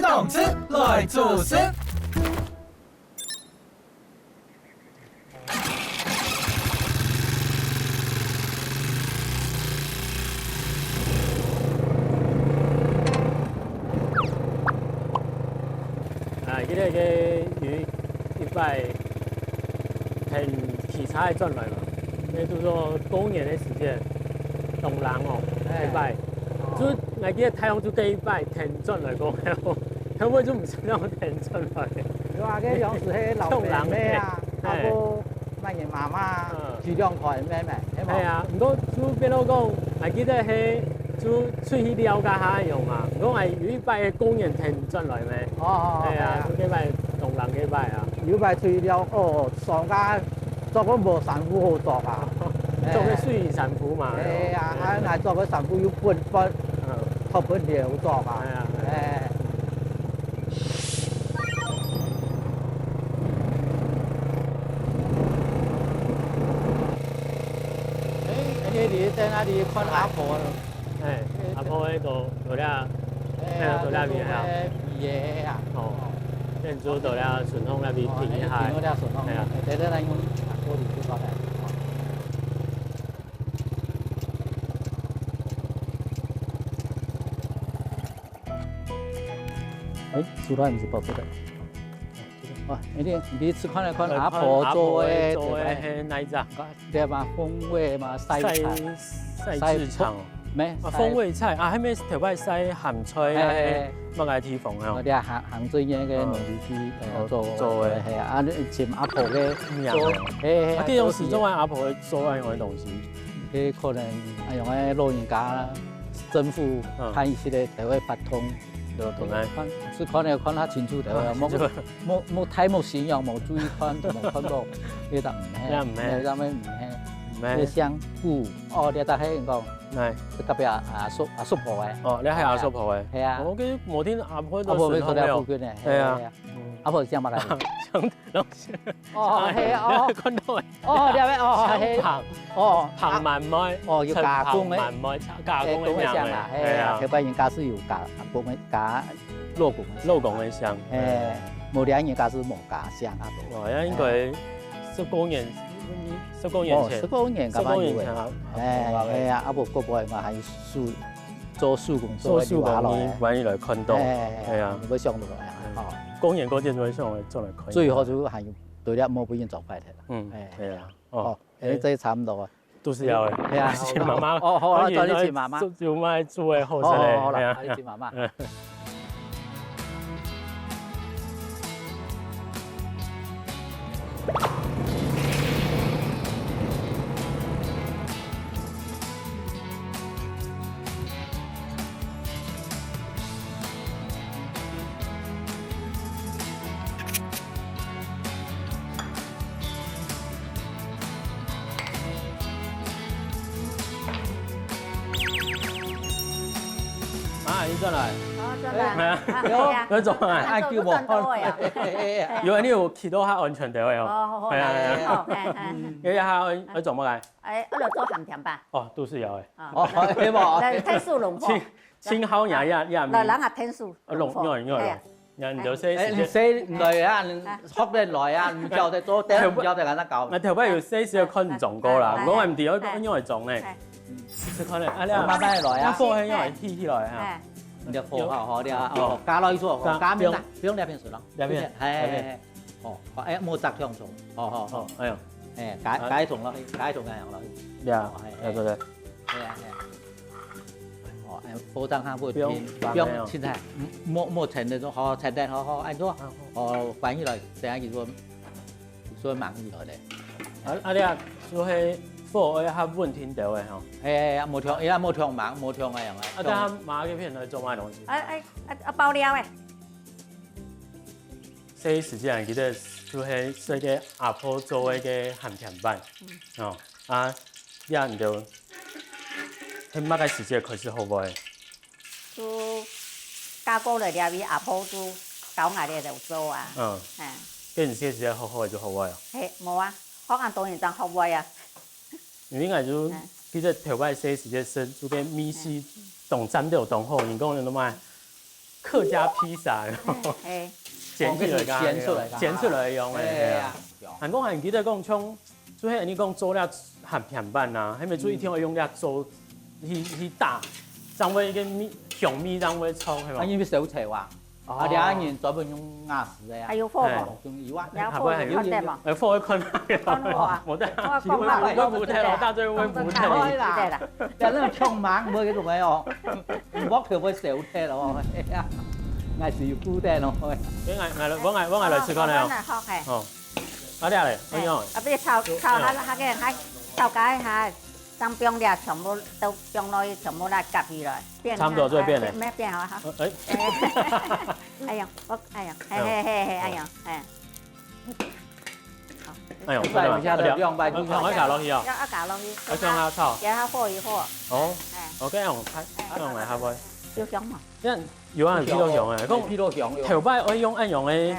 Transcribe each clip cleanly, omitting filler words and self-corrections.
动吃，来做事。今日嘅鱼一摆很器材转来嘛，那就说公年的时间，动人哦，一摆，就我记得太阳就計一擺天轉來講，後尾就唔知讓天轉來。對啊，嗰樣是迄老爸咩啊，啊個乜嘢媽媽飼養台咩咩，係啊，不過就變到講，我記得係就出去了解下用啊，我係有一擺公園天轉來咩？哦，係啊，幾擺動人幾擺啊，有擺出了哦，上家做個無sản婦好做啊，做個水產婦嘛。係啊，啊嗱做個產婦要搬，托搬料做啊，係啊，誒。你在那里看阿婆？哎，阿婆喺度做了，做了邊啊？嘢啊！哦，變做做了順豐那邊停一下。停咗順豐。係啊，在那用玻璃去搞的。哎，出來唔是包出來。哦，你吃看來看阿婆做的哪一隻？對嘛，風味嘛，西市場。咩？風味菜啊，係咪條擺西鹹菜啊？乜嘅地方啊？我哋鹹水嘢嘅農業區做嘅係啊，啊前阿婆嘅做，誒，啊，啲用時裝阿婆做嗰樣東西，佢可能啊用嘅老人家政府派一些嘅就會發通。是看嚟看下清楚的，冇睇冇信用，冇注意看，冇看到，呢度唔係，呢度咩唔係，呢香菇，哦，呢度係講，係，特別阿叔婆嘅，哦，你係阿叔婆嘅，係啊，我記得某天阿婆都順豐嘅，係啊，阿婆想乜嚟？想東西，哦係啊，哦，看到嘅，哦，呢位哦係，哦，彭文妹，哦要加工嘅，文妹加工嘅香啊，係啊，佢班人家是有加工嘅加肉工嘅香，誒，冇兩人家是冇加香啊多，哦，因為10公元前，10公元咁樣有嘅，係啊，阿婆嗰輩我係做手工玩意來看到，係啊，會上到來啊，公園嗰啲會上嚟做嚟看，最好就係對了冇俾人做快啲啦，嗯，係啊，哦，誒，這差唔多啊。都是要嘅，係啊，請媽媽。哦，好啊，再啲請媽媽。做咩做嘅好食咧？好啦，再啲請媽媽。你轉來，係啊，你做咩？嗌叫我，因為你有去到下安全地位哦。係啊，你下去做乜嘅？我嚟做鹹甜吧。哦，都是有嘅。哦，希望。天數龍貨。青烤也。嚟冷下天數。龍貨。人就寫唔來啊，學得來啊，唔教得做，唔教得簡單教。我頭尾要寫少可能撞過啦，我係唔掂，我因為撞咧。是可能啊，你慢慢來啊。貨係因為起來啊。你貨好啲啊，哦，加落去做，加邊啦，不用兩片水咯，兩片，係，哦，誒冇雜香做，哦，哎呦，誒解同落去，解同嘅樣落去，呀，係，對，係啊，哦，保障下會變，不用切菜，冇切那種，好切蛋，好按做，哦，翻起來，這樣就做忙起來咧，啊啲啊，就係。貨要較穩定到嘅吼，誒冇聽，而冇聽忙，冇聽嘅樣啊。啊，但係買嘅片嚟做咩東西？爆料嘅。這時間記得就係這個阿婆做嘅個鹹甜飯，哦，啊，然就喺乜個時間開始好唔好？就加工嚟了，阿婆就搞牙咧就做啊。嗯，哎，跟你些时间好好的就好我哦。嘿，无啊，好按当然当好味啊。因为我就记得头摆些时间生，就跟米西懂沾都有懂好，你讲你都卖客家披萨，嘿，剪起来剪出来用的，哎呀，韩国还记得讲像，做迄你讲做了咸甜板啊，迄咪做一天要用了做去打，张位跟米香米张位炒係嘛？因為小菜話，我哋一年專門用鴨屎嘅呀還，有貨無？用油啊，有貨有看得無？誒，貨一坤啊，冇得，我唔聽老大最會唔聽。係啦，但係呢個衝猛冇幾種嘅哦，剝條會小菜咯，係啊，係是要菇釘咯，我嚟試看你哦。好係。哦，阿啲嚟，我用。啊，別炒下嘅下炒解下，將薑料全部都薑落全部嚟夾起來。差唔多就會變咧。咩變好哈？誒，哎呀，我哎呀，嘿，哎呀，哎。哎呦，再一下就用白豬我搞落去啊，要搞落去。我將下炒。加下火一火。哦，哎，我跟用用嚟下杯。要香嘛？因為有人批到用嘅，講批到用頭擺我用按用嘅，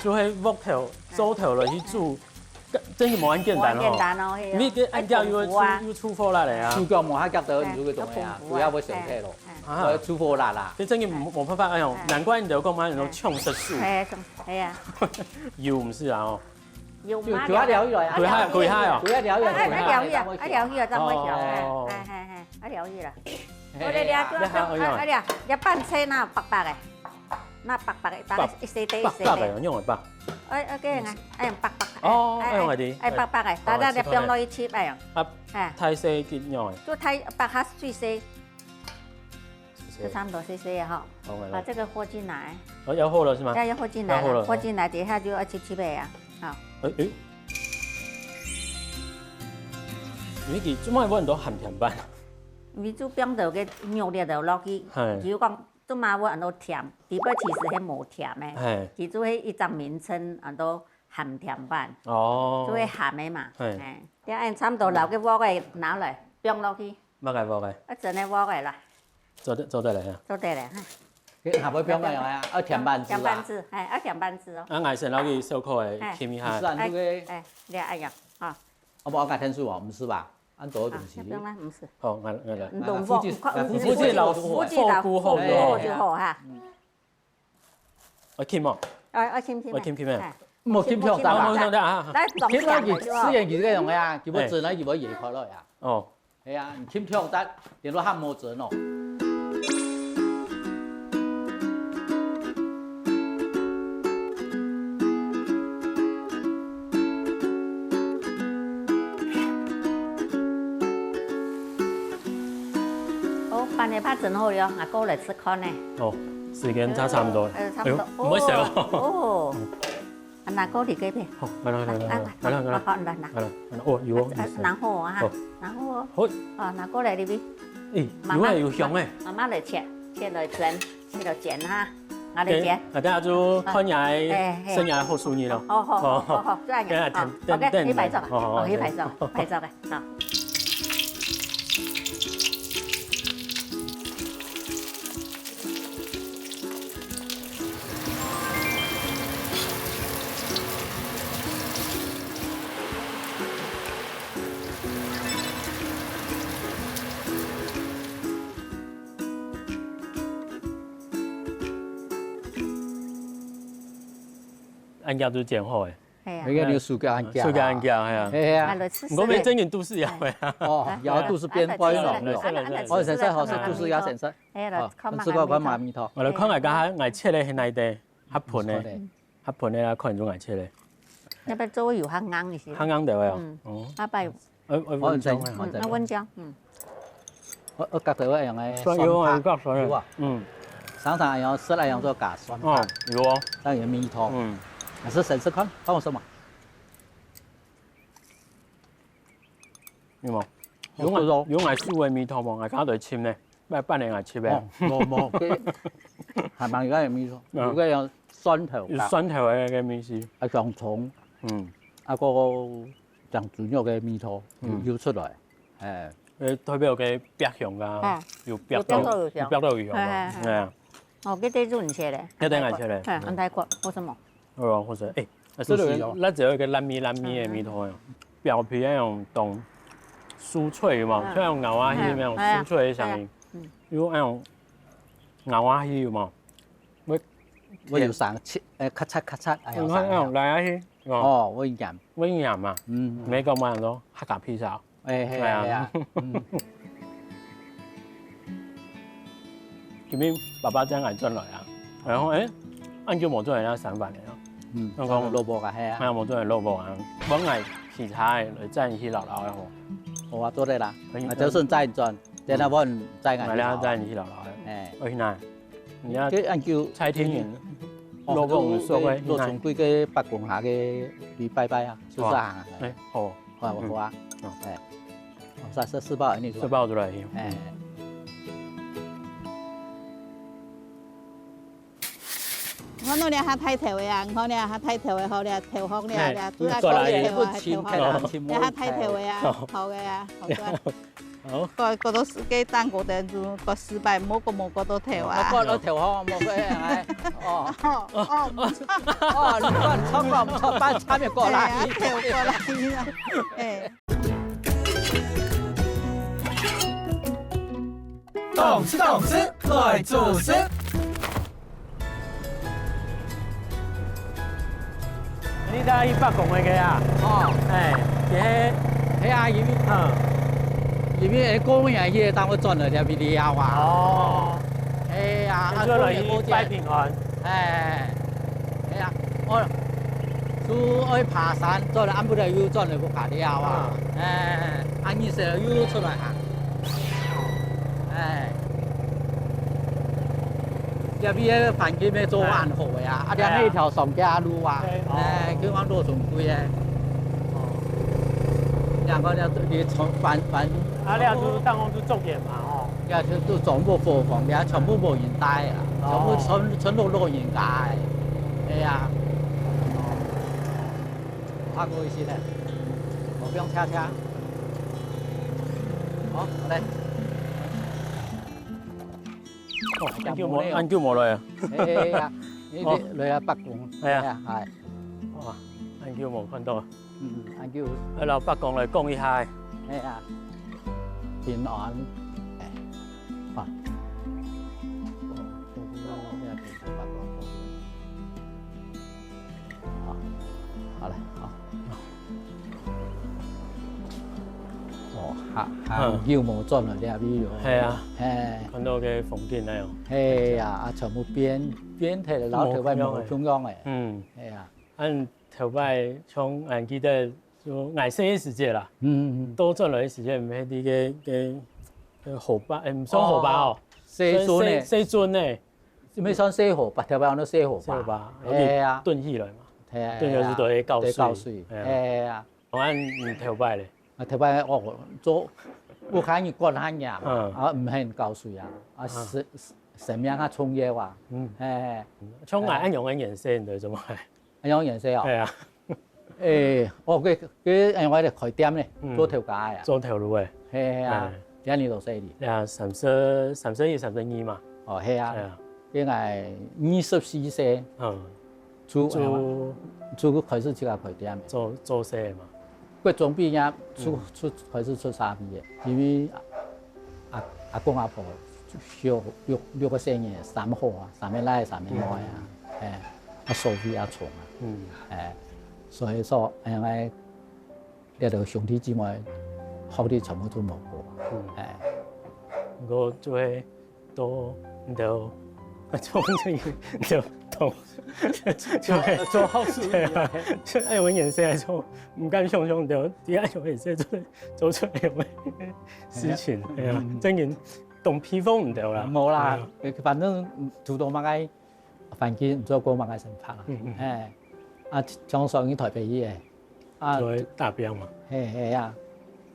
就係剝頭、做頭落去煮，真係冇咁簡單簡單哦。咯，你嘅按掉要出貨啦嚟啊！豬腳冇黑夾到，如果佢仲係啊，佢有會上車咯，佢出貨辣啦。你真係冇辦法按用，難怪你哋講買那種衝色素。係啊，油唔是啊哦。要佢一條魚啊，佢蝦佢蝦啊，佢一條魚，一條魚就會上，係一條魚啦。我哋啲一班車那白白嘅，那白白嘅，但係一細啲一細啲。白嘅用嚟白。誒嘅啊，誒白白。哦，用嚟啲。誒白白嘅，但係你放落去切誒。啊，太細結用嚟。就太白下碎細，就差唔多細細嘅嗬。把這個和進來。哦，要和了是嗎？要和進來了，和進來底下就要切切嘅啊。好。誒，你幾做乜揾唔到鹹甜板？你就變到嘅肉粒就落去，比如講做嘛我按到甜，底部其實係冇甜嘅，其實係一張名稱按到鹹甜板，哦，就係鹹嘅嘛，啲按差唔多留嘅鍋嘅拿嚟變落去，乜嘅鍋嘅？一陣嘅鍋嘅啦，做得嚟啊！做得嚟嚇，下尾變嘅啊，一甜板子啊，甜板子係一甜板子哦，啊，外省佬嘅燒烤嘅甜米下，你哎呀，啊，我冇講天數哦，唔是吧？按多東西。不用啦，唔是。好，我嚟。附近老附近後就好嚇。我傾喎。我傾咩？我傾咩？冇傾票得啊！冇得啊！傾咗熱，私人熱嘅用嘅啊，叫乜整咧？叫乜熱開落啊？哦。係啊，唔傾票得，連到黑冇整咯。飯你拍整好了，阿哥嚟吃看呢。哦，時間差唔多。差唔多。唔好食喎。哦。阿哥嚟幾邊？好，來。哦，有哦。然後啊，然後。好。哦，拿過來呢邊。誒，有啊，有香誒。媽媽嚟切來整，切來剪哈。我嚟剪。大家就看日生日好順利咯。好，這樣。OK，你擺咗啊？哦，你擺咗嘅，好。按腳都剪好誒，係啊，你個數據按腳，數據按腳係啊，係啊，我們整件都是要嘅啊，哦，有都是邊關咯，我先生好似都是要先生，哦，吃過飯買米湯，我哋看下家愛切咧喺內地，合盤咧啦，看種愛切咧，你不做有香硬嘅事，香硬地位啊，哦，阿伯，我溫章，我溫章，我隔到一樣嘅蒜拍，有啊，常常用食嚟用做假蒜拍，有哦，當然米湯，還是試試看，幫我什麼？有冇？有愛素嘅米湯冇？我家對簽咧，咩半年愛切嘅？冇，係咪而家有米湯？如果有蒜頭，有蒜頭嘅米絲，啊洋葱，啊個醬豬肉嘅米湯要出來，誒代表嘅白香㗎，要白到有香，係啊。哦，给得润些嘞。要等下切嘞。哎，安泰国或什么？哦，或者这个咱只有一个蓝米的米头哟，表皮那种懂酥脆嘛，像用牛蛙鱼那种酥脆的声音，有那种牛蛙鱼嘛，我有上切咔嚓咔嚓，你看那种来去哦，我盐，温盐嘛，美国嘛都客家披萨，係啊，前面爸爸真係進來啊，然後按叫冇做人家散飯嚟咯，香港蘿蔔㗎係啊，冇做人蘿蔔啊，揾係其他嚟真係老嘅好，我話多啲啦，就算真盡，但係我唔真係，係啦真係老嘅，我現在，而家佢按叫蔡天元。落從歸嘅北宮下嘅禮拜拜啊，是啥？好，好啊，四包呢？四包出來。我弄俩下太頭嘅啊，我俩下太頭嘅好俩頭殼俩，主要過講嚟不頭啊，簽頭嘅，殼俩下太頭嘅啊，好嘅啊，好嘅。好，個都幾單個的個失敗，冇個都頭啊。我個頭殼冇嘅係，你講錯個唔錯，班差別過來，頭過來啊，懂吃，來做事。你睇北宮嘅啊？係啊，因為公園hier當我轉了條 video 啊。哦。係啊，做咗嚟拜平安。係啊，我去爬山，做了安不了又轉了個 video 啊。安尼時又出來行。入邊嘅環境咩做安好嘅啊？啊，啲呢條上架路啊，叫我路仲貴嘅。兩個你從反。啊，你啊都當我都重點嘛，哦。又都全部貨房，而家全部冇人帶啊，全部老人家。係啊。跨過去先咧，我不用車。好，嚟。哦，按叫冇來啊。係啊，呢啲嚟啊北宮。係啊，係。哇，按叫冇看到。按叫。去到北宮嚟講一下。係啊。平安，好嘞，好。要冇轉來呢邊喎。係啊，看到嘅風景嚟哦。係啊，全部變睇老頭擺冇中央嘅。係啊，按頭擺從俺記得。就捱生嘅時節啦，多轉來嘅時節，唔係啲嘅河巴，唔算河巴哦，西尊咧，咩算西河巴？條擺我都西河巴，係啊，燉起來嘛，係啊，燉咗就對膠水，係啊，我按條擺咧，條擺我做，我看你乾旱呀，啊唔係膠水啊，啊什麼啊蔥葉哇，係，蔥係用嘅顏色對做乜？用顏色啊？係啊。佢我哋開店咧，做條街啊，做條路嘅，係啊，幾年到4年？啊，31嘛，哦係啊，應該24歲，做開始自家開店，做些嘛，佢總畢業開始出沙皮嘅，因為阿公阿婆小6個生日，3號啊，3面來3面外啊，阿嫂夫阿蟲啊，所以說，因為呢度兄弟姊妹好啲全部都冇過，我做係都就做好事啊！愛揾顏色做，唔敢想象到點解用顏色做出嚟嘅事情，係啊，真係動披風唔到啦，冇啦，反正做到乜嘢環境做過乜嘢生活啦，啊，將上去台北嘅，啊，做大餅嘛，係啊，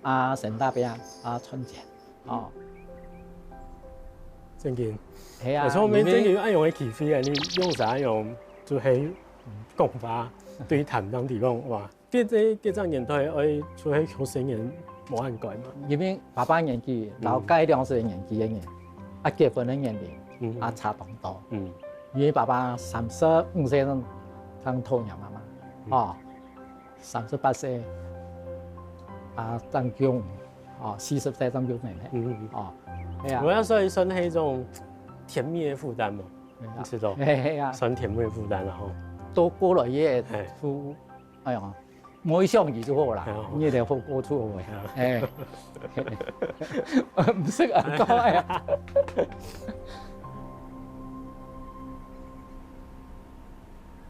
啊，成大餅，啊，春節，哦，真嘅，係啊，我們真嘅愛用嘅氣氛啊，你用啥用就係講法對談當地方哇，即種年代愛做喺學生人冇人改嘛，因為爸爸年紀，老街兩歲年紀嘅人，啊結婚嘅年齡。啊差同多。因為爸爸35歲當拖人媽媽，哦，38歲啊當姜，哦40歲當姜妹妹，哦，係啊。我要說一聲係一種甜蜜的負擔嘛，你知道？係啊，算甜蜜的負擔啦吼。都過來嘢，哎呀，每相遇就好啦，呢啲好過出嘅，誒，唔識啊講啊。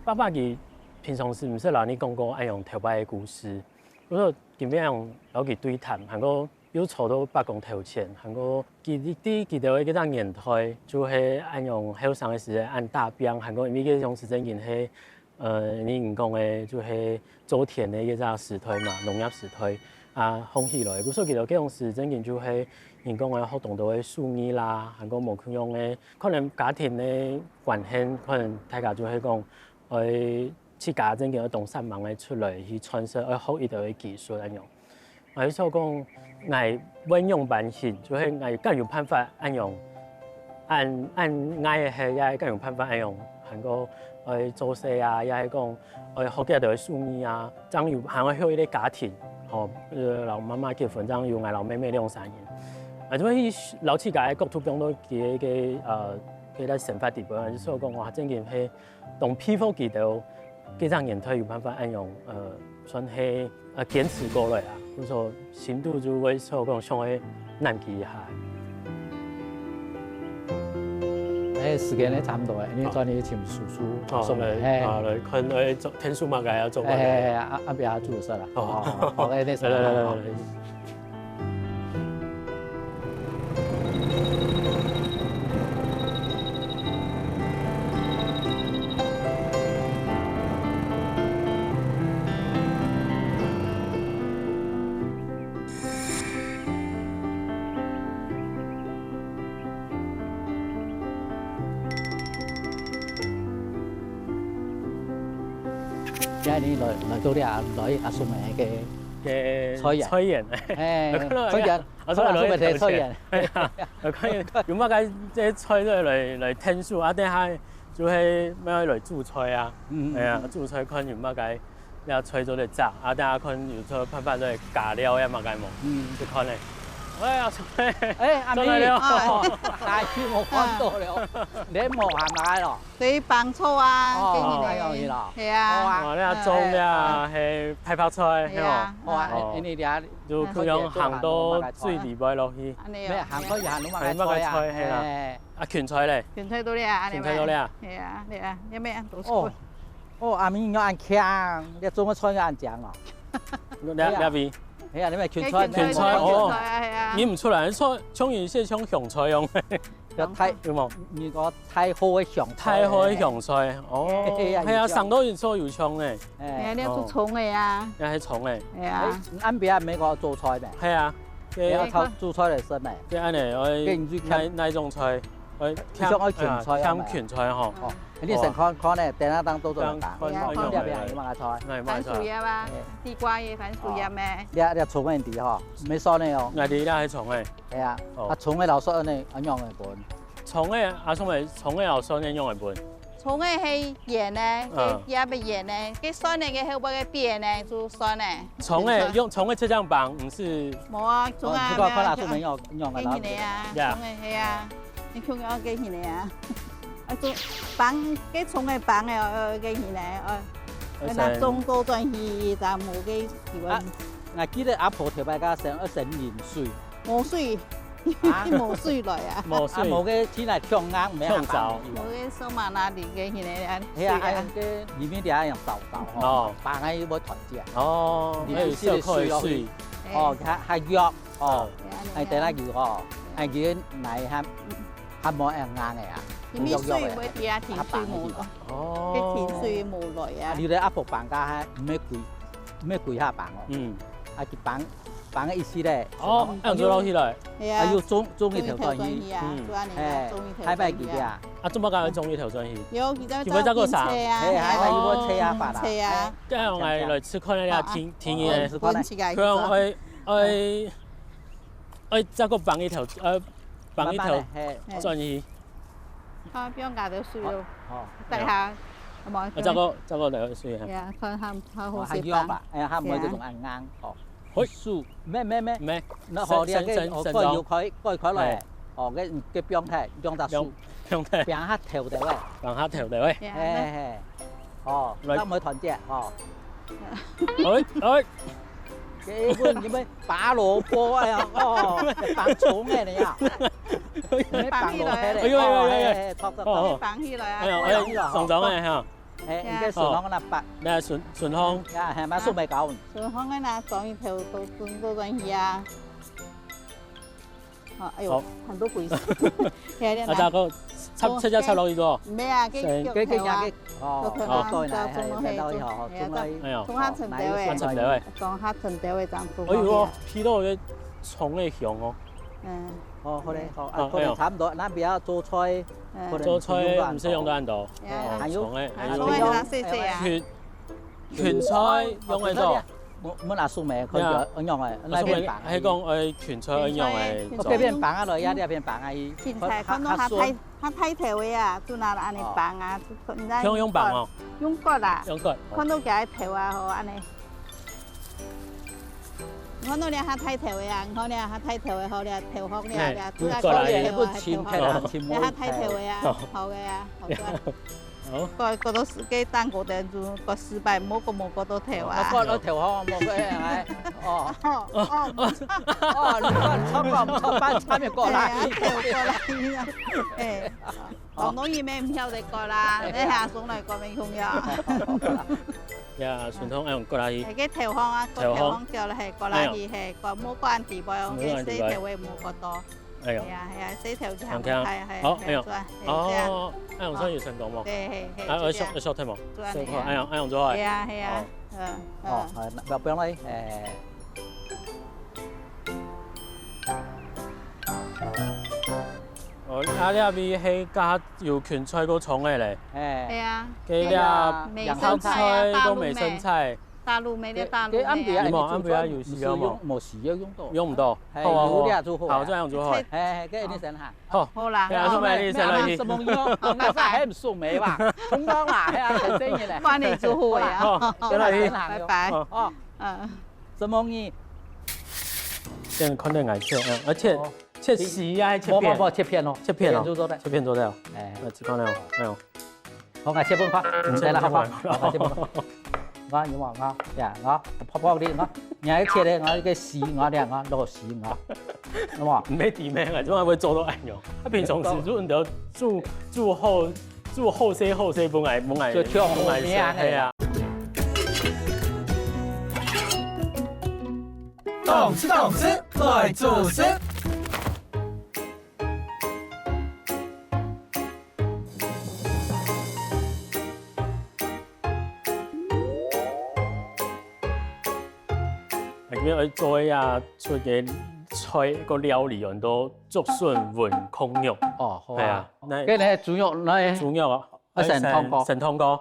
爸爸佢平常時唔識同你講過按用頭擺嘅故事，我說點樣有佢對談，韓國有坐到北港頭前，韓國佢哋嘅嗰種年代就係按用後生嘅時候按大兵，韓國因為嗰種時陣已係你講嘅就係做田嘅嗰種時代嘛，農業時代啊紅起來，所以佢哋嗰種時陣就係人講嘅學動到嘅樹葉啦，韓國冇佢用嘅可能家庭嘅環境，可能大家就係講。去自家真嘅動產網嘅出來去傳授，去學一道嘅技術咁樣。我所講，我運用辦法，就係我更有辦法按用，按我嘅係也更有辦法按用，韓國去做事啊，也係講去學幾道嘅書面啊，爭有韓國學一啲家庭，哦，老媽媽結婚爭有我老妹妹兩三年，啊，就係老自家嘅國土講到嘅佢哋成法地盤，所以講話真嘅係同批發機度幾張年代有辦法按用，算係堅持過來啊。咁所深度就會所講上係難記一下。時間咧差唔多嘅，你再你請叔叔送嚟，嚟看去天數嘛，要做。阿邊住實啦。好，你嚟。而家你來到啲阿叔明嘅菜園，阿叔咪睇菜園，係啊，用乜解即係菜都係嚟聽書啊，定係就係咩嚟煮菜啊？係啊，煮菜看用乜解，你話菜做嚟炸，啊，定係看有錯辦法嚟加料啊乜解冇？就看咧。哎呀，阿咪，大區冇看到了，你冇係咪咯？對幫錯啊，係啊，哦，你阿種咧係派泡菜，係嘛？哦，你哋就佢樣行到水裡邊落去，咩行可以行到乜嘅菜係啦？啊，芹菜咧，芹菜到咧啊，芹菜到咧啊？係啊，你啊，有咩啊？哦，阿咪要按強，你種個菜要按醬啊？你邊？係啊，你咪芹菜哦，演唔出嚟，葱完先葱香菜用，有太有冇？如果太好嘅香菜，太好嘅香菜，哦，係啊，上多元素有葱嘅，係你做葱嘅啊，又係葱嘅，係啊，啱邊美國做菜咩？係啊，嘅做菜嚟食咩？即係我哪種菜？我添芹菜嗬。你成看咧，訂一單都做得。番薯葉啊，地瓜葉、番薯葉咩？你葱嘅啲嗬，未爽咧哦。我哋係葱嘅。係啊，啊葱嘅老爽咧，一樣嘅本。葱嘅啊，葱嘅老爽一樣嘅本。葱嘅係鹽咧，嘅也咪鹽咧，嘅酸咧嘅後邊嘅邊咧就酸咧。葱嘅用葱嘅切醬棒，唔是？冇啊，葱啊，不過可能出名用嘅啦。葱嘅係啊，你葱嘅幾錢啊？啊，種棒嘅葱嘅棒嘅幾錢咧？那種多轉去就冇嘅條啊。我記得阿婆條擺架成鹽水。冇水，冇水來啊！冇水。冇嘅錢係搶硬，唔係行走。冇嘅收埋那裡嘅現在係啊，嘅裡面啲係用豆豆哦，白係冇台子啊。哦，裡面係水。哦，係藥哦，係第一句哦，係佢奶係冇硬嘅啊。因為水會啲啊，甜水冇咯。哦。啲甜水冇來啊。你哋阿婆辦家係唔係攰下辦哦。嗯。啊，佢辦嘅意思咧。哦，用咗攞起來。係啊。要種一條轉魚。係咪幾啲啊？啊，做乜解種一條轉魚？有幾多？要唔要個啥？係要個車啊，辦啊。車啊。跟住我哋嚟吃看呢啲天嘅。佢我再個綁一條轉魚。看不用加到水咯，哦，大下，係咪？這個就水嚇。係啊，看好哦，食還要吧，哎呀，他唔會嗰種硬硬，哦，嘿樹咩，那好啲嘅，我個要佢嚟，哦，嘅標題用得樹，用得邊下條地位，bằng hát theo đấy. 誒，哦，得唔可以團結，哦，Ơi, 基本咁樣把蘿蔔啊，哦，白蟲嘅你啊，咩白蘿蔔嚟，托得哦綁起來啊！上漲嘅嚇。誒，應該順康嗰度白，咩順康？呀，係咪蘇眉狗？順康嘅嗱，裝一條都轉去啊！哎呦，很多鬼事。啊，就個七一七落去咗。唔係啊，幾啊，哦，對啦，係到以後中嚟，哎呀，中下層地位，層地位，中下層地位長做。哎呦，睇到嘅蟲嘅香哦。嗯，哦，好咧，好，佢哋差唔多，那邊做菜，做菜唔使用到喺度。還有，仲係嗱細細啊。拳菜用喺度。冇拿素梅，佢用誒，那邊白。係講誒拳菜用誒。嗰邊白啊，來呀，呢邊白啊，伊。芹菜看到他太條嘅啊，做哪安尼白啊？用白哦。用骨啦。用骨。看到佢條啊，好安尼。看到你他太條嘅啊，看你他太條嘅好咧，條好咧，做下嗰啲條啊，條好。你他太條嘅啊，好嘅啊，好嘅。個都幾單個定做個失敗，冇個都條啊！我個條好，冇個係咪？哦，你個錯過唔錯班參與過啦，條過啦，誒，廣東語咩唔曉得過啦，你下送嚟過未用呀？呀，順通用過來去。係個條康啊，個條康叫嚟係過來去係個冇關地位，嘅四條位冇個多。哎呦，係啊，四條就係好，哎呦，哦，哎用生意成功冇？係，我short time冇？哎用咗係。係啊，哦，係，不用嚟，哦，啊，呢邊係加油拳菜個蟲嘅咧。係啊，佢啲洋香菜都未生菜。大陸沒得大陸嘅。安排啊，有時間冇？冇時間用到。用唔到。好啲啊，做好。好，這樣做好。誒，跟住你先嚇。好啦。係啊，做咩你先嚟？什麼樣？那啥還唔素梅吧？中江啦，係啊，係生意咧。幫你做好呀。好，拜拜。哦，什麼嘢？這樣看得眼切，而且切絲啊，切片。切片咯，切片咯，切片做得。切片了，哎呦。好，我切半塊，唔使啦，好嘛？我切半塊。我要話我，呀我泡泡啲我，而家切咧我嘅絲我咧我落絲我，咁話唔係點名啊，點解會做到咁樣？啊，平常時做人哋做後些本嚟，就跳後面係啊。懂吃懂吃，來煮食。咁樣去做呀，出嘅菜個料理人都竹筍雲控肉。哦，好係啊。跟住咧煮肉咧，煮肉啊，成湯過，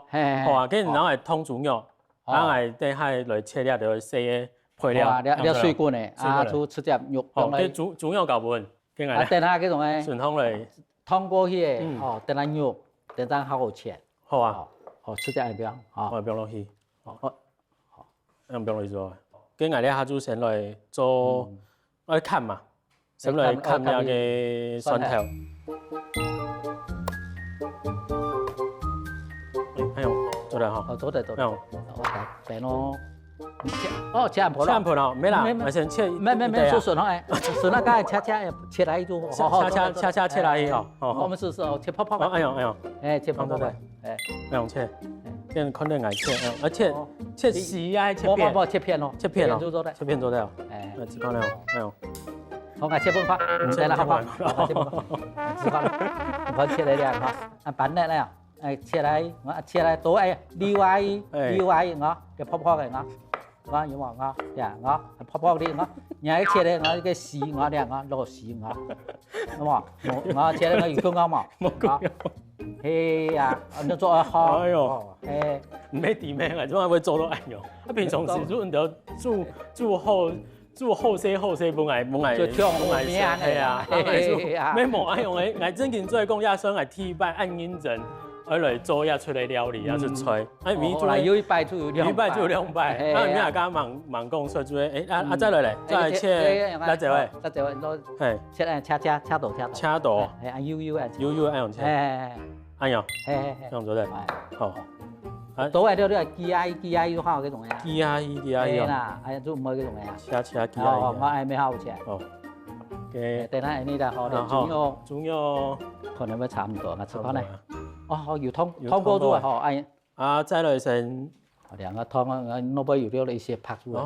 好啊，跟住然後係湯煮肉，然後係等下來切料就細配料。你水罐咧，啊，煮出隻肉。哦，佢煮肉夠本，跟住咧。等下嗰種咧，順湯嚟湯過去嘅，哦，等下肉，等下好切。好啊，好出隻係邊？我係邊落去？好，用邊落去做？跟住咧下晝先來做，我砍嘛，先來砍下嘅蒜頭。哎呦，做得好。做得。哎呦，病咯。哦，切盤咯。切盤咯，沒啦，我先切。沒，做筍咯，筍那個切來就。切來去哦。我們是切泡泡。哎呦，切泡泡的，那種切，這樣看得眼切，而且切絲啊，切片。切片咯，切片咯，切片做得。只講了，哎呦。好，我切半塊，唔使啦，好嘛？切半塊，只講，我切嚟兩個，啊板咧咧，切嚟多另外我嘅泡泡嘅我要話我呀我泡泡啲我，而家切咧我嘅絲我咧我落絲我切咧我魚公嘛，係呀，你做好，哎呦，唔係點名啊，點解會做到咁樣？啊，平常時做人哋做後些本來就跳舞咩啊？係啊，咩冇愛用嘅，我真正做講也想係天拜按認真，來做也出嚟料理也出菜，米做有一拜就有兩拜，就兩拜，啊米大家忙講說做誒再來再切來這位，攞係切豆，係按腰按用切，按用，用咗嚟，好。倒係啲機械都好嗰種呀，機械啦，係都唔係嗰種呀，車機械，我係咩好切，嘅，等下呢度好啲中藥，可能會差唔多，我食翻嚟，要湯鍋都係好，哎，再來先，兩個湯啊，攞杯油料嚟先拍出來，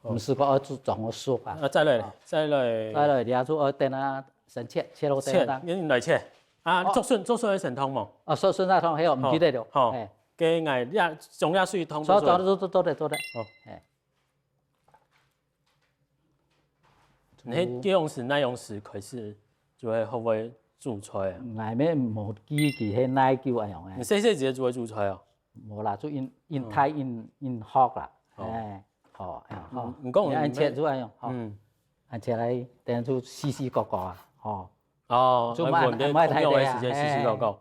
唔是個煮裝個熟啊，再來，然後等下先切落等下，你來切，竹筍嘅成湯冇？筍菜湯係我唔記得咗，好。嘅藝一總要需通。做得。好。你用時那用時佢是就會好會煮菜啊？係咩冇機器係奶叫啊用嘅。你細直接就會煮菜啊？冇啦，就in hot 啦。好。唔講按切就按用。按切嚟，等就絲角啊。就唔係太多嘅時間絲角。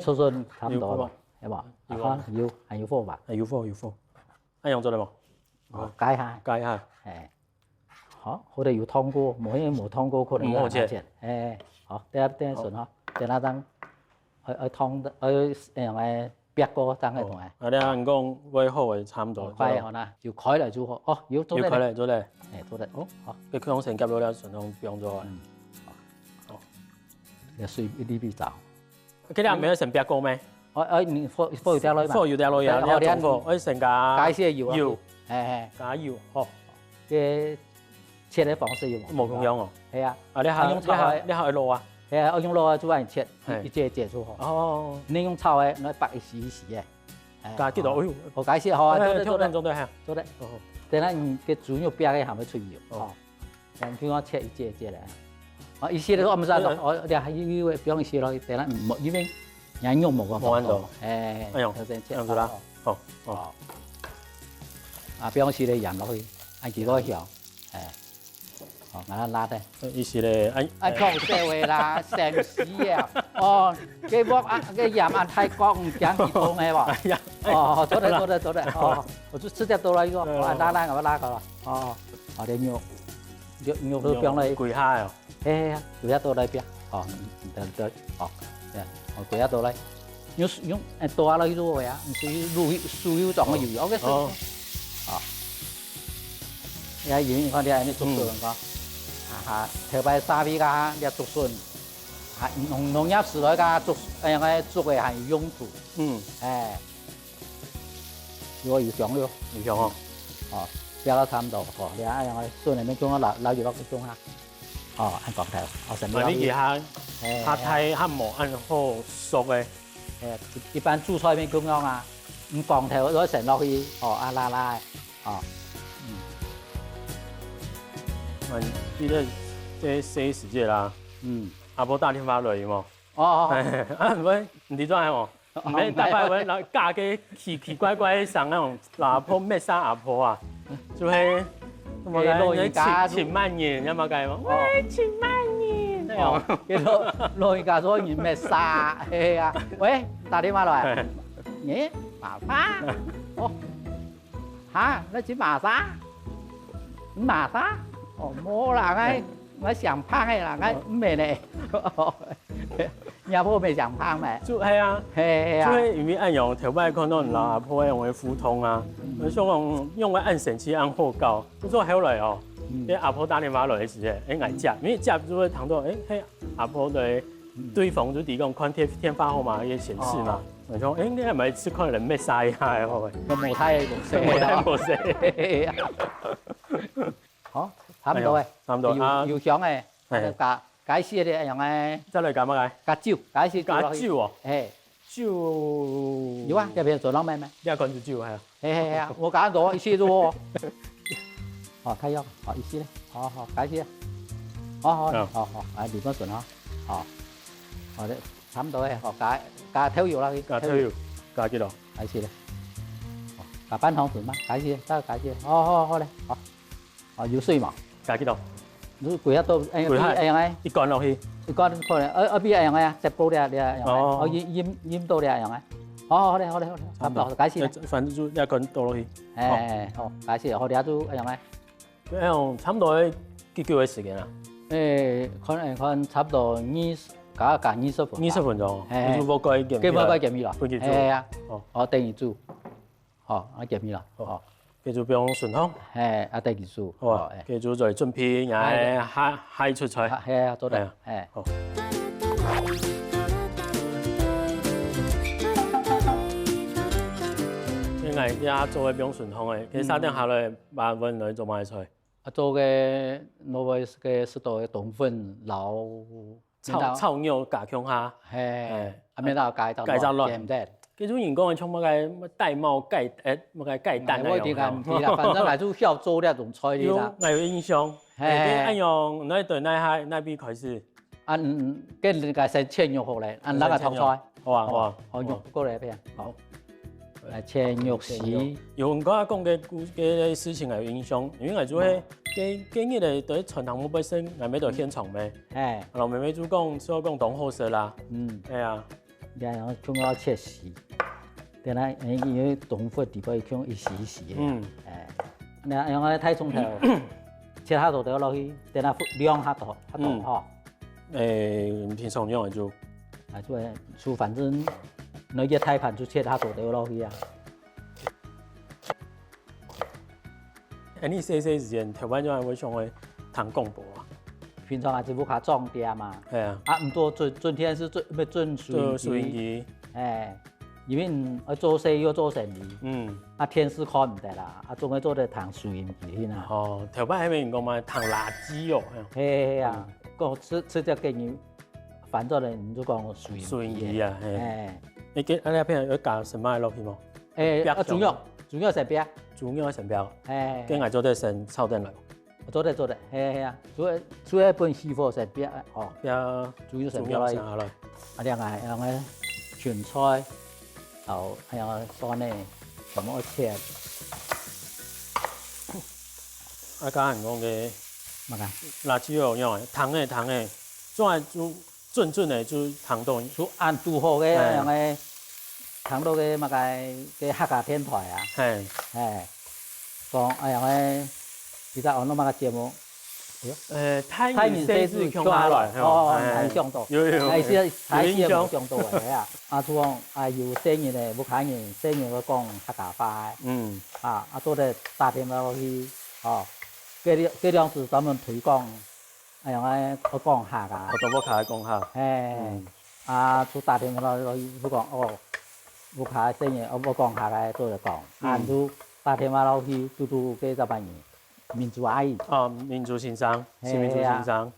粗差唔多。係嘛？要火吧？要火。按用咗嚟冇？解下。誒，好哋要湯鍋，冇湯鍋可能冇切。好，等下順呵，等下等去湯誒白鍋等佢同佢。你按講煨好嘅差唔多。快好啦，要開嚟煮好。要做嚟。做嚟。做嚟。好。佢講成夾咗啦，順通變咗。好。要水呢邊走。佢哋係咪成白鍋咩？你火要掉落去嘛？火要掉落去啊！你中火，我成加些油，加油，好。嘅切嘅方式要冇咁樣哦。係啊。你係攞啊？係啊，我用攞做嚟切，一節做好。哦。你用炒嘅，你白一時嘅。加幾多？我解釋好啊，做得。等下你嘅豬肉邊嘅係咪出油？哦。咁叫我切一節嚟。一些我唔知道，我哋係要不用切落去，等下唔因為。人用冇個冇揾到，用做啦，好，比方時你鹽落去，按幾多條，好，我拉低，意思咧，按放社會啦，成屎啊，佢鹽按太高唔講幾多嘅喎，做得，我就直接倒來一個，我拉我拉佢啦，我哋肉都變嚟，攰下啊，攰下倒嚟邊，對，我攰下倒嚟，用倒下嚟做嘅呀，唔屬於裝嘅油嘅水，你睇看啲竹筍個，特別沙皮個啲竹筍，農業時代個竹，竹嘅係用途，如果要香料，標到差唔多，你睇筍嚟咩種啊？撈住落去種下。按講頭，我成日呢幾下太黑毛，按好熟嘅。一般煮菜面咁樣啊，唔講頭攞成落去，拉，呢個即細時節啦。阿婆打電話嚟喎。唔會，唔知點解喎？唔係大概揾嫁嘅奇怪怪上那種阿婆咩生阿婆啊，就係。請慢言有冇計嘛？喂，請慢言。老人家說你咩沙？係啊，喂，打電話來。咦，麻沙？嚇，你指麻沙？麻沙？冇啦，我上烹嘅啦，我唔明咧。阿婆未上烹咩？就係啊，係啊。就係因為按用頭擺看到老阿婆用嘅胡同啊，我想用嘅按神器按火搞，不過後來哦，啲阿婆打電話來嘅時候，挨夾，因為夾就會談到迄阿婆嘅對方就提供看天花號碼嘅顯示嘛，我講你係咪吃可能咩曬下嘅？我冇睇冇食，好，差唔多嘅，差唔多要香嘅，解釋啲用嘅，即係幹乜嘅？加椒，解釋加椒喎，椒有啊，入邊做啷咩？你係講住椒係啊？係啊，我揀咗意思啫喎。睇咗，意思咧，好，解釋啊，好，連翻順呵，我哋差唔多嘅，加調油啦，加調油，加幾多？解釋咧，加半糖水嘛，解釋，得解釋，好咧，好。哦，有水嘛？加幾多？你幾下都誒樣嘅？一乾落去。一乾可能邊樣嘅啊？直煲啲樣嘅。哦，醃到啲樣嘅。哦，好咧，差唔多解釋啦。反正就一乾倒落去。好，解釋，我哋都樣嘅。咁差唔多幾久嘅時間啊？可能差唔多20分。20分鐘。你冇改鹽？基本改鹽啦。係啊。我等於煮。好，我鹽啦。好。繼續用順湯。等於煮。好啊。繼續再準備蟹出菜。係啊，做得。好。係呀，做嘅用順湯嘅，其實三點下來慢溫來做咩菜？做嘅挪威嘅是做嘅冬粉撈炒肉加強下，阿咩到介紹落，唔得。嗰種人講嘅，從乜帶帽蓋乜蓋蛋我哋唔知啦，反正係都曉做呢種菜嘅啦。我有印象，按用那對那邊開始。跟你個先切肉好咧，按那個炒菜。好啊，好肉過嚟邊？好。切肉絲，用嗰個講嘅事情係有影響，因為做係今日嚟對傳統本身係咩到現場咩？然後妹妹就講，所以講當好食啦。係啊，然後仲要切絲，等下因為冬粉地方用一絲一絲嘅。然後我睇從頭切下度掉落去，等下晾下度，嗬。平常用嚟做，做反正。那個胎盤就切下度掉落去啊！你細時間台灣仲係會上去談廣播啊？平常還是不卡裝啲嘛？係啊。唔多春天是準水機。因為我做生意要做生意。天時看唔得啦，總係做得談水機先啊。台灣係咪人講嘛談垃圾哦？係啊，講吃只給你，反正咧你就講水機啊。你記你邊有加什麼落去冇？主要成標。主要成標。跟我做得成炒定嚟。做得，係啊，主要本師傅成標標主要成標嚟。兩個全菜，後係啊酸呢，咁我切。家人講嘅乜㗎？辣椒油用嘅，糖嘅，仲係做。準嘅就糖豆，就按煮好嘅樣嘅糖豆嘅乜嘅客家天台啊，講樣嘅，其實我諗乜嘅節目，太原西子強下來，係上到，係先上到嘅啊，做有生意咧，冇睇人生意我講客家話，做得打電話落去，嗰樣子專門推廣。樣嘅我講下㗎，我做乜卡講下？做打電話落去，佢講冇卡生意，我講下嘅都嚟講。做打電話落去，嘟嘅就扮演民族阿姨。民族先生，是民族先生。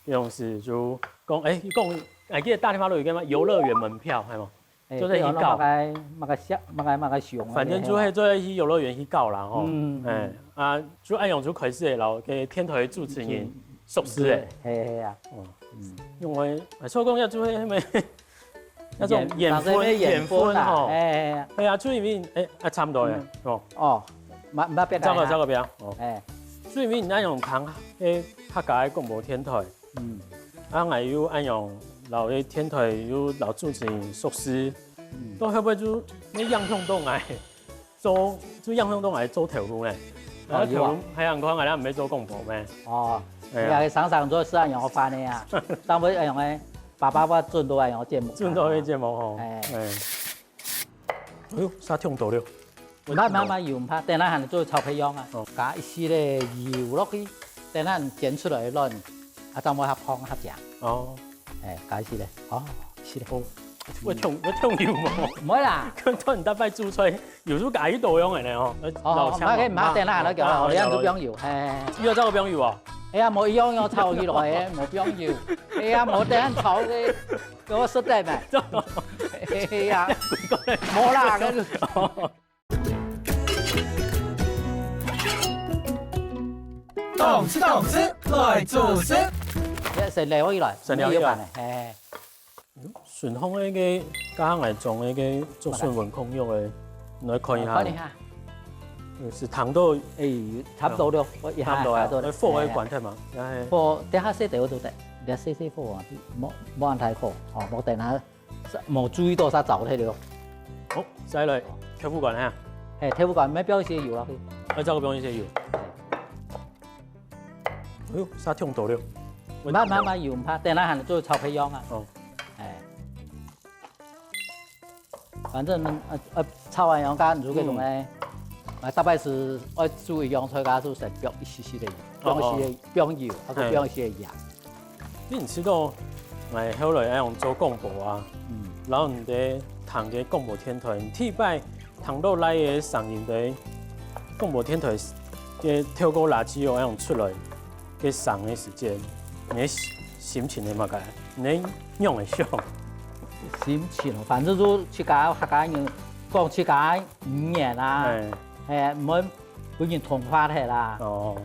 用時就講，講，記得打電話落去嘅嘛，遊樂園門票係嘛？做得去搞。乜個熊。反正就係做去遊樂園去搞啦，嗬。就按用就開始然後嘅天台主持人。熟識係啊，因為所以講要做係咪一種鹽分嗬？係啊，最面差唔多嘅唔別走個邊最面那種糖客家嘅廣播天台，我有按用老嘅天台有老主持人熟識，都後尾就你樣向都係做，就樣向都係做頭路咧，頭路係人講我哋唔係做廣播咩？係上咗3樣我翻嚟啊，上尾樣嘅爸爸我轉到係我節目，轉到嘅節目嗬。哎呦，沙聽到了。慢油唔怕，等下係做炒皮樣啊，加一絲咧油落去，等下煎出來亂，就冇合湯合醬。加一絲咧，是咧。我聽油冇。唔係啦，佢突然間擺煮菜，油都加喺度樣嘅咧嗬。唔怕，等下係叫我哋樣做樣油，要走個樣油啊？冇一樣炒起來嘅，冇樣油。冇等下炒嘅，給我實在咪。冇啦，懂吃來做事。成嚟可以來，成嚟來。順豐嗰個加嚟種嗰個竹筍雲控肉嘅，你看一下。是糖度差不多了，差不多啊。火嘅管体嘛，火等下洗掉都得，你洗火啊，冇按太火，哦，冇等下冇注意到啥走起了。好，再嚟跳副管啊。跳副管咩標些油落去？我找個標些油。哎呦，啥痛到了？慢油唔怕，等下還做炒皮樣啊。哦。反正炒完樣間如果同咧，大概是愛煮一樣菜家就成標一絲絲的油，標油，或者標一些鹽。你唔知道，我後來用做廣播啊，然後你哋談嘅廣播天台，替擺談到來嘅聲音嘅廣播天台嘅跳過垃圾用出來嘅聲嘅時間，你心情係乜嘅？你用會想？心情，反正都去搞客家人講去搞語言啦，唔好本人同化係啦。哦，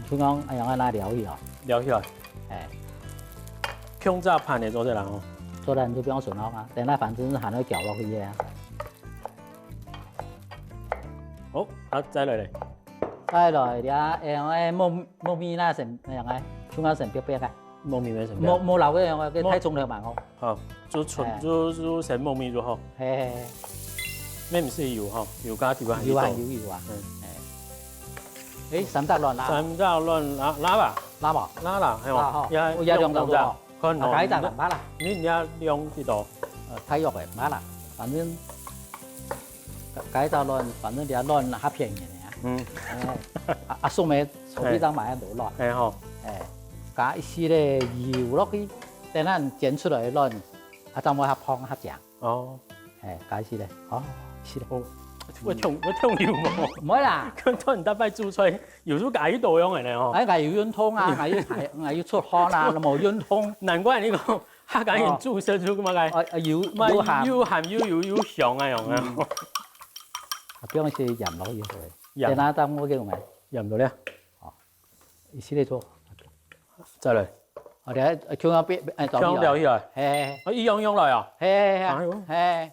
佢講哎呀，我嚟聊起來，聊起來，強炸盤嘅做啲人哦，做人都比較順口啊，但係反正行到腳落去嘅。好，啊再嚟，再來啲冇咪啦成樣嘅，中間成白嘅。糯米咩成？冇流嘅樣嘅，佢太重了嘛我。好，就純就成糯米就好。係。咩唔是油哈？油加啲啊？油啊。誒，三得亂啦。三得亂拉吧。拉嘛？拉啦，係嘛？有兩度多。可能解就唔乜啦。你而家用幾多？睇肉嘅唔乜啦，反正解就亂，反正啲亂蝦片嘅嚟啊。阿宋美手臂上買一度亂。係嗬。加一些咧油落去，等陣煎出來亂，就冇合湯合醬。哦，加一些咧，是咧。我聽油冇。唔會啦，佢突然間擺煮出來，油都解到樣嘅咧嗬。哎，要潤通啊，要出汗啊，冇潤通。難怪你講客家人煮食煮咁啊個。油鹹又香啊樣啊。俾我些鹽落去，等陣等我叫咩？鹽到咧。哦，一些嚟做。再嚟，我哋香港邊香料起來，係，我一樣用來啊，係，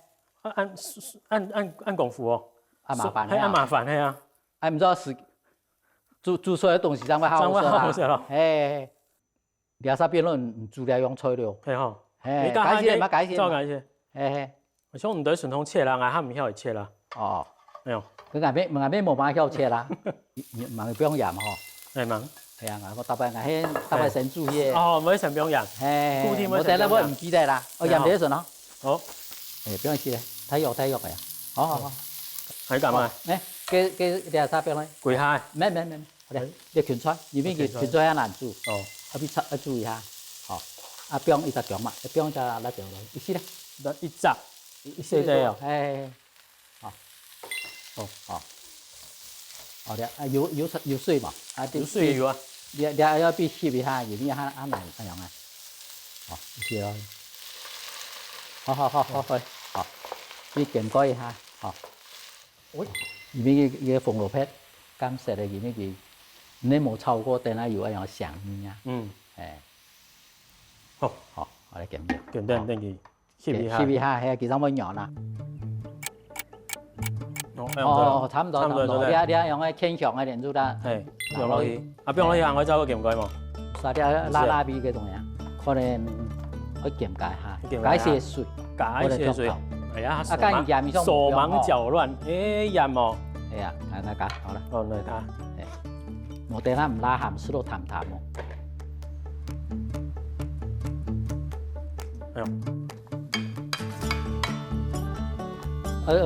按功夫哦，按麻煩，按麻煩係啊，唔知道是煮出來東西，真係好食啦，係，你阿啥邊輪煮嚟用材料，係嗬，係，解釋乜解釋？再解釋，係，我想唔對順通切啦，我唔曉去切啦，哦，係哦，佢硬邊冇辦法曉切啦，唔用鹽嗬，係嘛？係啊，我搭擺成煮嘢。哦，唔可以成邊人。係。我哋咧我唔記得啦，我飲啲順咯。好。誒，邊個知咧？睇肉嘅呀。好。係咁啊。嘅你係啥邊咧？攰下。咩？我哋啲芹菜，呢邊芹菜很難煮。哦。一注意下。好。啊，邊一隻薑嘛，邊隻辣椒咯。意思咧？一隻。一些啲哦。係。好。哦，有水嘛？有水有啊。你要必翕一下，有啲難咁樣啊。哦，呢咯。好，你檢改一下，好。喂，而邊嘅鳳螺片，剛食嘅而邊嘅，你冇炒過，等下有一樣香味啊。好，我嚟檢佢翕一下，係幾多蚊樣啦？差唔多。你用個偏向嘅點做啦？係用落去。啊，邊落去啊？我走個檢改嘛。啥啲拉味嘅東西，可能去檢解下，解些水，解些水。係啊，傻忙攪亂，鹽喎。係啊，大家好啦。哦，嚟睇。我等下唔拉鹹濕到淡淡喎。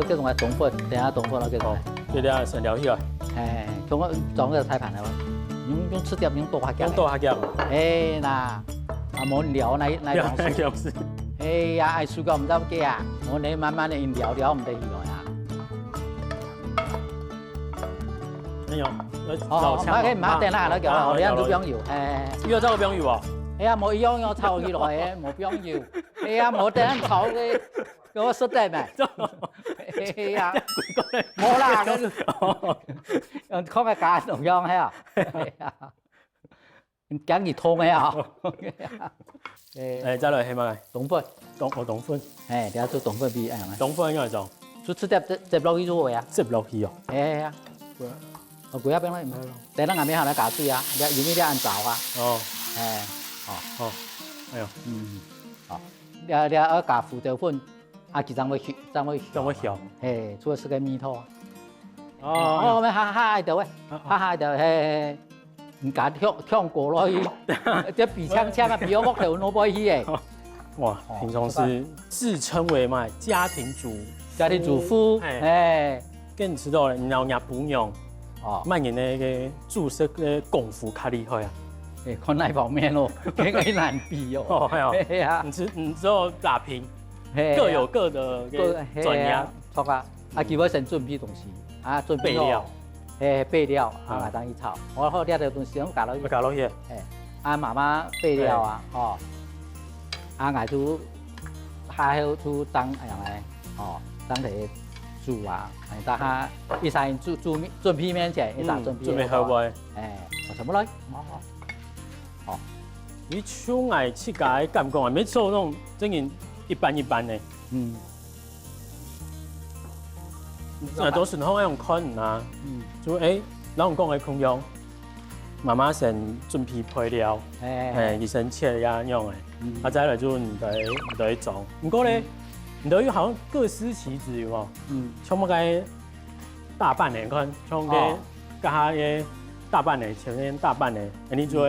叫同埋凍粉，等下凍粉咯，叫同埋。佢哋成條起來。咁我裝個菜盤嚟喎，用吃碟用多下夾。用多下夾。嗱，啊冇料那種事。哎呀，愛水果唔得嘅啊，我哋慢慢嚟料唔得起來啊。沒有。哦，唔係，等下啦，叫我哋都不用油。要炒個不用油喎。哎呀，冇一樣要炒起來嘅，冇不用油。哎呀，冇等下炒嘅。我識得咩？係啊，冇啦，用講嘅假同樣係啊，講熱湯嘅啊。再來係咪？凍粉，凍粉。你要做凍粉俾誒？凍粉應該做就直接接落去做位啊，接落去哦。嘿啊，鬼啊边来，但咱下面下来加水啊，有咩按照啊？哦，哎，哎呦，好，你要加胡椒粉，啊，几张会小，嘿，做是个米头啊。哦，我们下掉喂，下掉嘿，唔加跳过落去，这鼻呛啊，鼻我头攞不起诶。哇，平常是自称为嘛家庭主妇，哎，跟你知道了，你老娘不用哦，慢点那个注射的功夫较厉害啊。哎，看那方面咯，几个难比哦。哦，系啊，你知道打拼，各有各的专业。错啊，基本上准备东西，啊，准备料，备料啊，当一炒。我好啲嘅东西，我加落去，妈妈备料啊，哦。我就还有就当样嘞，当地煮啊，大家一三准备面前，一三准备好未？我全部来，你像爱去家感觉，没做那种真人一般的。都是好用看啊，就咱讲的空用，妈妈先准备配料，医生切呀样的。再来就你得种，不过咧，你都有好像各司其职有无？像么个大半年看，像个加个大半年，前面大半年，你做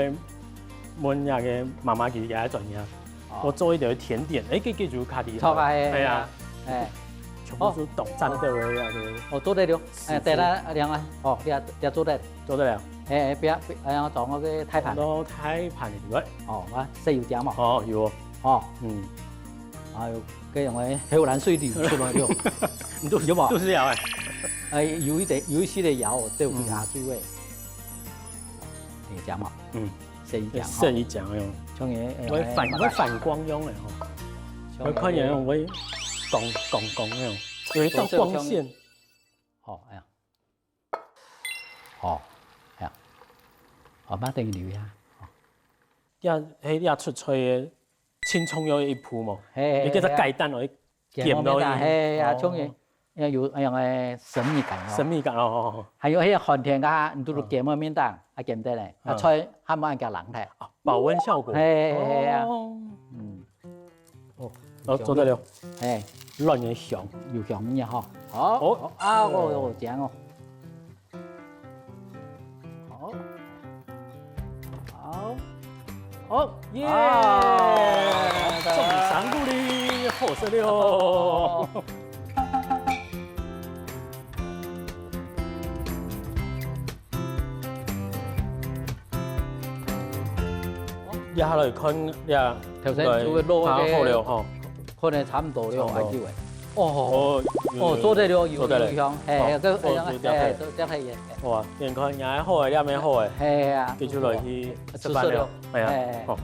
问那个妈妈给他转呀，我做一点甜点，记住卡厉害，系啊，全部都懂站对位啊，做得了，对啦，两啊，你做得了。别我做我个胎盘。都胎盘的对。我食油浆嘛。有。嗰樣嘅海南水流出來了，有冇？都是有有一些的油都有其他滋味。醬嘛。食魚醬用。像嘢會反光用嘅我看人用會光那種，有一道光線。媽定留下。也出吹嘅青葱有一鋪嘛，你叫做雞蛋落去鹹落去。係啊，種嘢有樣嘅神秘感哦。還有迄個寒天噶，你都鹹個面蛋，鹹得咧，菜還冇加冷嘅。保溫效果。係啊。做得了。亂嘢香，又香嘢嗬。好，我正哦。好，耶！送上鼓励，好食了。下來看呀，頭先做嘅攞嘅好了吼，可能差唔多了，阿叫誒。做得了，有香，都真係嘢。哇，人看也好嘅，也咩好嘅。係啊，記住來去食飯了，係啊。好。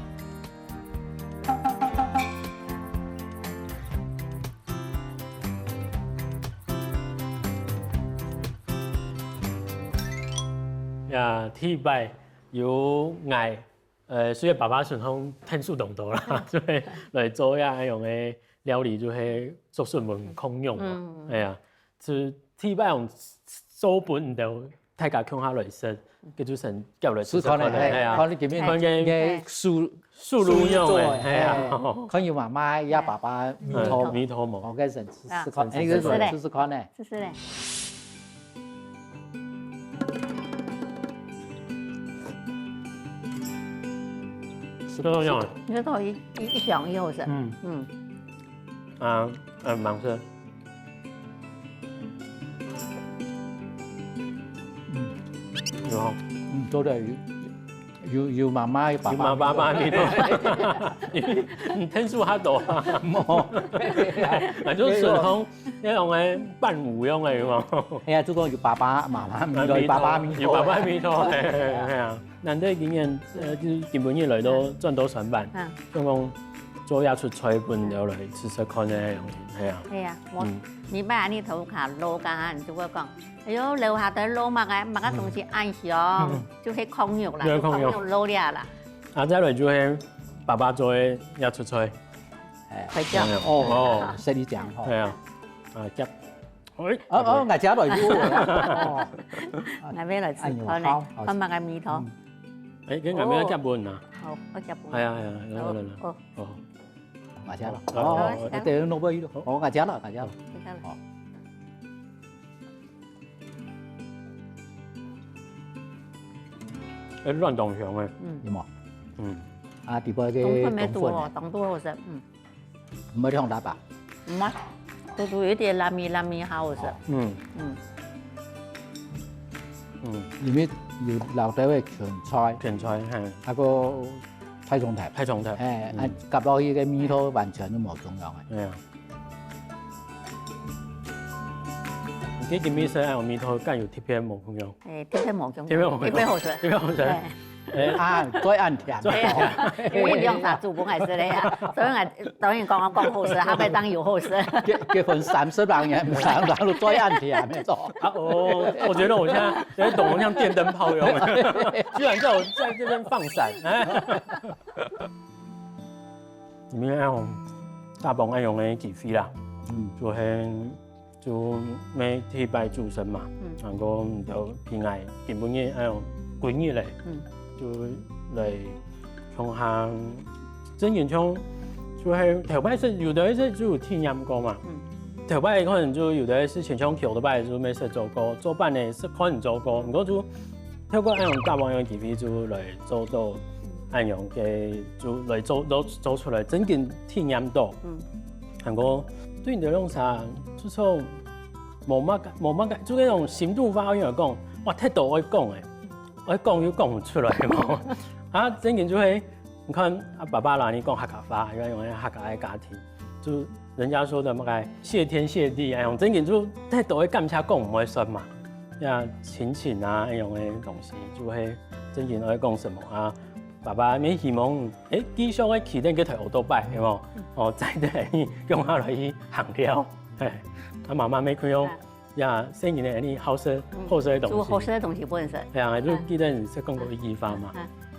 呀，第擺有愛，所以爸爸順風天數動多啦，所以來做呀用嘅料理就係做順門空用，係啊，就第擺用做本就大家向下來食，叫做成叫來食可能係啊，看你點樣嘅素路用嘅，係啊，看有媽媽呀爸爸米頭冇，我跟神試看，試看呢，試試咧。都這樣。你都一香一好食。蠻食。有。做得有媽媽有爸爸。有媽爸米頭。天數較多啊。冇。係做順風一樣嘅拌糊樣嘅嘛。係啊，做個有爸爸媽媽米頭，有爸爸米頭。有爸爸米頭，係啊。難得經驗，就是基本以來都賺到上班。咁講做也出菜本了來試看咧，係啊。係啊，我你擺你頭下撈㗎，你就會講，哎呦，樓下啲撈乜嘅東西暗香，就係空肉啦，空肉撈了啦。啊，再來就係爸爸做嘅也出菜。係醬哦，食啲醬嗬。係啊，夾我食落去。我要来吃可能，我买个米汤。跟外面夾碗啊？好，我夾碗。係啊，嚟。哦，我食啦。哦，你哋攞杯咯。我食啦。亂動香嘅。有冇？啊，第二個冬粉沒多哦，冬多好食。唔係用辣吧？唔係，都有點辣米好食。裡面有留低嘅芹菜，係。啊個派葱頭，夾落去嘅米湯完全都冇中藥嘅。係啊。呢件米食係米湯梗有特別冇中藥。特別冇中藥，特別好食。再按甜。因為兩殺做本係食咧啊，所以我當然講好食，下邊當有好食。結婚30人，30人都再按甜嘅做。我覺得我現在懂得像電燈泡用，居然叫我在這邊放閃。裡面那種大幫愛用嘅雞飛啦，就咩禮拜主神嘛，然後就平安基本嘅那種規日咧。就嚟鄉下，真現像就係頭擺食有的係就有體驗過嘛。頭擺可能就有的是前像橋頭擺就未食做過，做飯呢是可能做過，唔過就透過那種大網樣機會就嚟做那樣嘅就嚟做出來真正體驗到。然後對你的種啥，就說冇乜就嗰種深度發言嚟講，哇太多可以講誒。我講又講唔出來嘛，真嘅就係，你看爸爸嗱，你講客家話，因為用客家嘅家庭，就人家說的乜嘅謝天謝地啊，用真嘅就太多嘅感情講唔會順嘛，親情啊，呢樣嘅東西就係真嘅可以講什麼啊？爸爸你希望繼續嘅期待佢台好多擺，係冇？再嚟用下來去行了，媽媽沒佢用。生年的你好食嘅東西，做好食嘅東西不能食。係啊，就記得你食講過一句話嘛，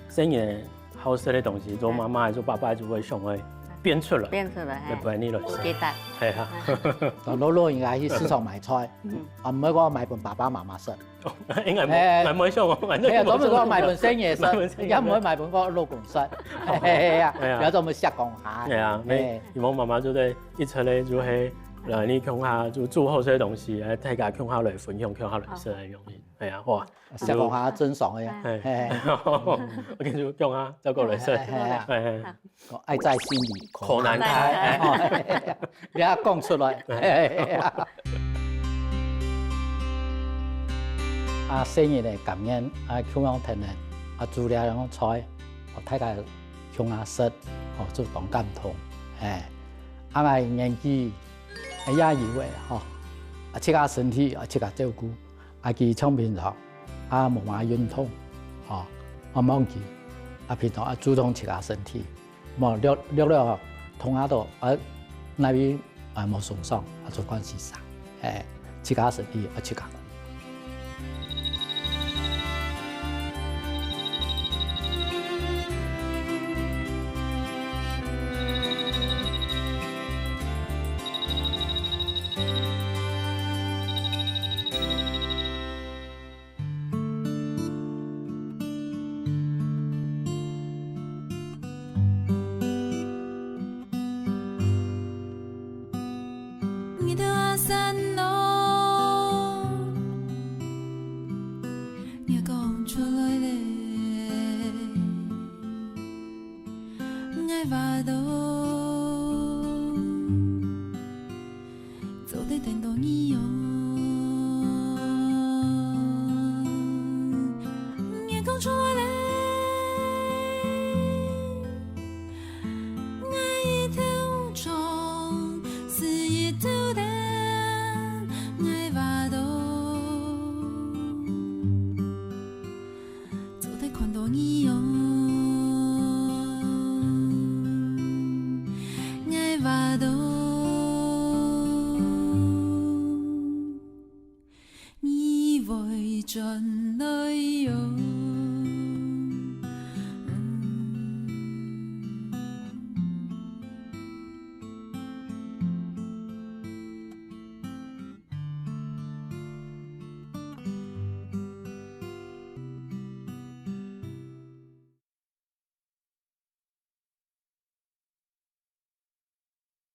生年好食嘅東西，做媽媽做爸爸就會想去變出來，就俾你來食。記得。係啊。老應該去市場買菜，唔係講買俾爸爸媽媽食。應該唔係想我。係啊，咁咪講買俾生爺食，而家唔可以買俾我老公食。係啊，有就咪識講下。係啊，你我媽媽就對一出嚟就係。你鄉下就做好些東西，大家鄉下嚟分享，鄉下嚟食係容易，係啊，哇！食鄉下真爽嘅，我跟住鄉下走過嚟食，係愛在心裡口難開，你一講出來，生日嘅感恩，鄉下聽嘅，煮了樣菜，大家鄉下食，就當感動，我年紀。也以為自家身體自家照顧，佢唱片場冇乜運動，我忘記平常注重自家身體，冇了同下度那邊冇受傷，做關係上，自家身體自家。盡